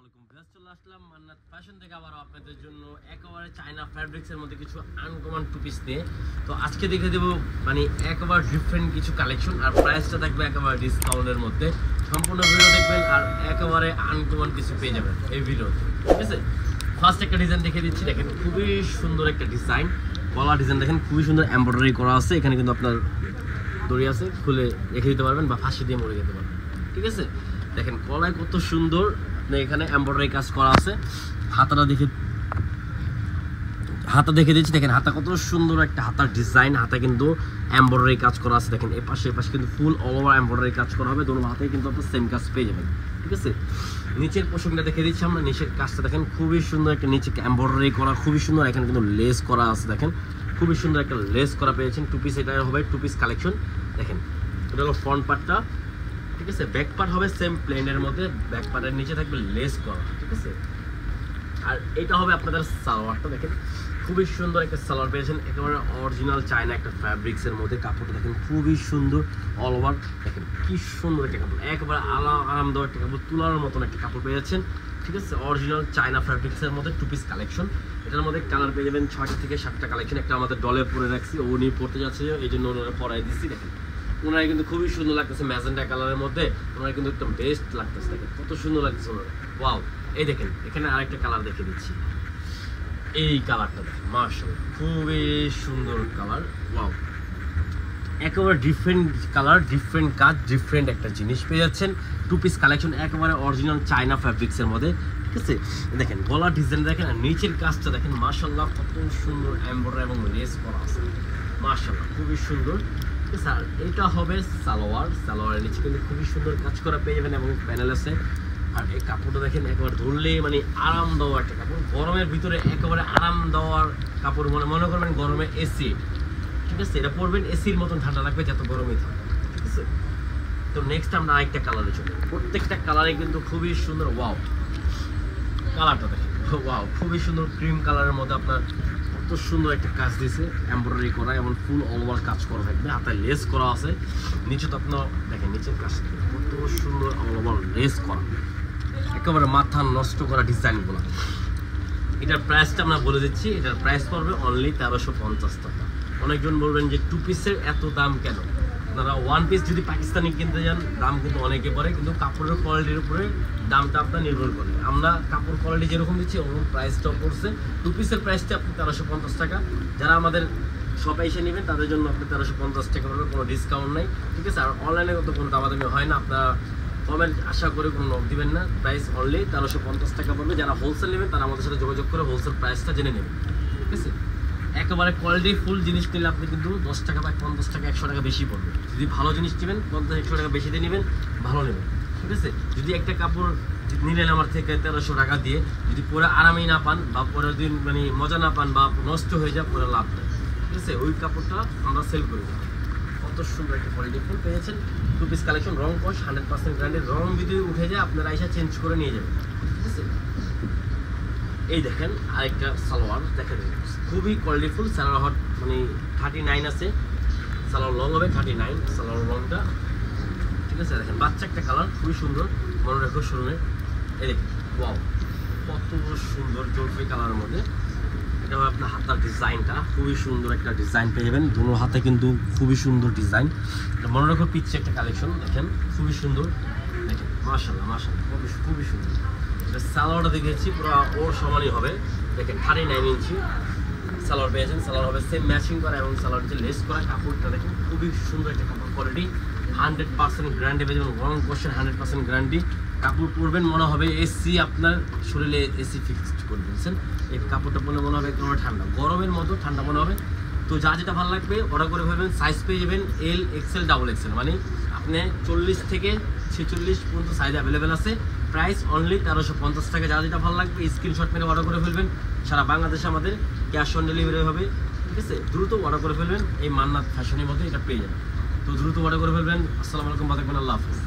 আলাইকুম ভিউয়ার্স, চলে আসলাম মান্নাত ফ্যাশন থেকে আবারও আপনাদের জন্য একেবারে চায়না ফ্যাব্রিক্সের মধ্যে কিছু আনকমন টু পিস নিয়ে। তো আজকে দেখে দেবো মানে একেবারে ডিফারেন্ট কিছু কালেকশন, আর প্রাইসটা থাকবে একেবারে ডিসকাউন্টের মধ্যে। সম্পূর্ণ ভিডিও দেখবেন আর একেবারে আনকমন কিছু পেয়ে যাবেন এই ভিডিওতে, ঠিক আছে? ফার্স্ট একটা ডিজাইন দেখে দিচ্ছি, দেখেন খুবই সুন্দর একটা ডিজাইন। গলা ডিজাইন দেখেন খুবই সুন্দর এমব্রয়ডারি করা আছে, এখানে কিন্তু আপনার দড়ি আছে, খুলে রেখে দিতে পারবেন বা ফাঁসি দিয়ে মরে যেতে পারবেন, ঠিক আছে? দেখেন গলায় কত সুন্দর এখানে এমব্রয়ডারি কাজ করা আছে। হাতা দেখে দিচ্ছি, দেখেন হাতা কত সুন্দর একটা হাতার ডিজাইন, হাতা কিন্তু এমব্রয়ডারি কাজ করা আছে। দেখেন এপাশে কিন্তু ফুল অল ওভার এমব্রয়ডারি কাজ করা হবে, দোনো হাতে কিন্তু আপনার সেম কাজ পেয়ে যাবেন, ঠিক আছে? নিচের পোশাকটা দেখে দিচ্ছি আমরা, নিচের কাজটা দেখেন খুবই সুন্দর একটা নিচে এমব্রয়ডারি করা, খুবই সুন্দর। এখানে কিন্তু লেস করা আছে, দেখেন খুবই সুন্দর একটা লেস করা পেয়েছেন। টু পিস এটা হবে টু পিস কালেকশন। দেখেন এটা হলো ফ্রন্ট পার্টটা, ঠিক আছে? ব্যাক পার্ট হবে সেম প্লেনের মধ্যে, ব্যাক পার্টের নিচে থাকবে লেস করা, ঠিক আছে? আর এটা হবে আপনাদের সালোয়ারটা, দেখেন খুবই সুন্দর একটা সালোয়ার পেয়েছেন, একেবারে অরিজিনাল চায়না একটা ফ্যাব্রিক্সের মধ্যে। কাপড়টা দেখেন খুবই সুন্দর অল ওভার, দেখেন কি সুন্দর একটা কাপড়, একেবারে আরামদায়ক একটা কাপড়, তুলার মতন একটা কাপড় পেয়েছেন, ঠিক আছে? অরিজিনাল চায়না ফ্যাব্রিক্সের মধ্যে টু পিস কালেকশন। এটার মধ্যে কালার পেয়ে যাবেন 6টা থেকে 7টা কালেকশন। একটা আমাদের ডলে পরে রাখছি, উনি পড়তে যাচ্ছে এই জন্য ওনারা পরাই দিচ্ছি। দেখেন ওনারা কিন্তু খুবই সুন্দর লাগতেছে ম্যাজেন্টা কালারের মধ্যে, ওনারা কিন্তু একদম বেস্ট লাগতেছে, দেখেন কত সুন্দর লাগতেছে ওনারা। ওয়াও, এই দেখেন এখানে আরেকটা কালার দেখে দিচ্ছি, এই কালারটা দেখেন মাশাআল্লাহ খুবই সুন্দর কালার। ওয়াও, একেবারে ডিফারেন্ট কালার, ডিফারেন্ট কাজ, ডিফারেন্ট একটা জিনিস পেয়ে যাচ্ছেন। টু পিস কালেকশন একেবারে অরিজিনাল চায়না ফ্যাব্রিক্সের মধ্যে, ঠিক আছে? দেখেন গলার ডিজাইন দেখেন আর নিচের কাজটা দেখেন মাশাআল্লাহ কত সুন্দর এমব্রয়ডারি এবং লেস করা আছে, মাশাআল্লাহ খুবই সুন্দর, ঠিক আছে? আর এটা হবে সালোয়ারের নিচে কিন্তু খুবই সুন্দর কাজ করা পেয়ে যাবেন এবং প্যানেল আছে। আর এই কাপড়টা দেখেন একবার ধরলে মানে আরাম দেওয়ার একটা কাপড়, গরমের ভিতরে একেবারে আরাম দেওয়ার কাপড়। মনে করবেন গরমে এসি, ঠিক আছে? এটা পরবেন এসির মতন ঠান্ডা লাগবে যত গরমই থাকে, ঠিক আছে? তো নেক্সট আমরা আরেকটা কালারে চলে, প্রত্যেকটা কালারে কিন্তু খুবই সুন্দর। ওয়াও, কালারটা দেখেন, ওয়াও খুবই সুন্দর ক্রিম কালারের মধ্যে আপনার কত সুন্দর একটা কাজ দিয়েছে, এমব্রয়ডারি করা এবং ফুল অল ওভার কাজ করা থাকবে, হাতে লেস করা আছে। নিচে তো আপনার দেখেন নিচের কাজটা কত সুন্দর অল ওভার লেস করা, একেবারে মাথা নষ্ট করা ডিজাইনগুলো। এটার প্রাইসটা আমরা বলে দিচ্ছি, এটার প্রাইস পড়বে অনলি 1350 টাকা। অনেকজন বলবেন যে টু পিসের এত দাম কেন? আপনারা ওয়ান পিস যদি পাকিস্তানি কিনতে যান দাম কিন্তু অনেকে পড়ে, কিন্তু কাপড়ের কোয়ালিটির উপরে দামটা আপনার নির্ভর করে। আমরা কাপড় কোয়ালিটি যেরকম দিচ্ছি ওরকম প্রাইসটাও পড়ছে। টু পিসের প্রাইসটা আপনি 1350 টাকা। যারা আমাদের শপে এসে নেবেন তাদের জন্য আপনি 1350 টাকা পড়বে, কোনো ডিসকাউন্ট নাই, ঠিক আছে? আর অনলাইনে তো কোনো দামাদামি হয় না, আপনারা কমেন্ট আশা করে কোনো নক দিবেন না। প্রাইস অনলি 1350 টাকা পড়বে। যারা হোলসেল নেবেন তারা আমাদের সাথে যোগাযোগ করে হোলসেল প্রাইসটা জেনে নেবেন, ঠিক আছে? একেবারে কোয়ালিটি ফুল জিনিস নিলে আপনি কিন্তু 10 টাকা বা 50 টাকা 100 টাকা বেশি পড়বে। যদি ভালো জিনিস নেবেন 50-100 টাকা বেশি দিয়ে নেবেন, ভালো নেবেন, ঠিক আছে? যদি একটা কাপড় নিলেন আমার থেকে 1300 টাকা দিয়ে, যদি পরে আরামেই না পান বা পরের দিন মানে মজা না পান বা নষ্ট হয়ে যায়, পরে লাভ নেই, ঠিক আছে? ওই কাপড়টা আমরা সেল করি না। কত সুন্দর একটা কোয়ালিটি ফুল পেয়েছেন টু পিস কালেকশন, রং কস 100% গ্যারান্টি। রং যদি উঠে যায় আপনারা এসে চেঞ্জ করে নিয়ে যাবেন, ঠিক আছে? এই দেখেন আরেকটা সালোয়ার দেখেন, খুবই কোয়ালিটিফুল সালোয়ার, হট মানে 39 আছে, সালোয়ার লং হবে 39 সালোয়ার লংটা, ঠিক আছে? দেখেন বাচ্চা একটা কালার, খুবই সুন্দর, মনে রাখো শুরুনে। এই দেখেন ওয়াও কত সুন্দর জলপাই কালারের মধ্যে। এটা হবে আপনার হাতার ডিজাইনটা, খুবই সুন্দর একটা ডিজাইন পেয়ে যাবেন, দুটো হাতে কিন্তু খুবই সুন্দর ডিজাইন। এটা মনে রাখো পিচ্ছে একটা কালেকশন, দেখেন খুবই সুন্দর, দেখেন মাশাআল্লাহ মাশাআল্লাহ খুবই সুন্দর। এটা সালোয়ারটা দেখেছি পুরো ওর সমানই হবে, দেখেন 39 ইঞ্চি সালোয়ার পেয়েছেন। সালোয়ার হবে সেম ম্যাচিং করা এবং সালোয়ার যে লেস করা। কাপড়টা দেখেন খুবই সুন্দর একটা কাপড়, কোয়ালিটি 100% গ্যারান্টি পেয়ে যাবেন, রং কোশ্চেন 100% গ্যারান্টি। কাপড় পরবেন মনে হবে এসি, আপনার শরীরে এসি ফিক্সড করে দিয়েছেন। এই কাপড়টা পরলে মনে হবে একদম ঠান্ডা, গরমের মতো ঠান্ডা মনে হবে। তো যা যেটা ভালো লাগবে অর্ডার করে ফেলবেন। সাইজ পেয়ে যাবেন এল, এক্সেল, ডাবল এক্সেল, মানে আপনি 40 থেকে 46 পর্যন্ত সাইজ অ্যাভেলেবেল আছে। প্রাইস অনলি 1350 টাকা। যা যেটা ভালো লাগবে স্ক্রিনশট মেরে অর্ডার করে ফেলবেন। সারা বাংলাদেশে আমাদের ক্যাশ অন ডেলিভারি হবে, ঠিক আছে? দ্রুত অর্ডার করে ফেলবেন, এই মান্নাত ফ্যাশনের মধ্যে এটা পেয়ে যাবেন। তো দ্রুত অর্ডার করে ফেলবেন। আসসালামু আলাইকুম, ভালো থাকবেন, আল্লাহ হাফেজ।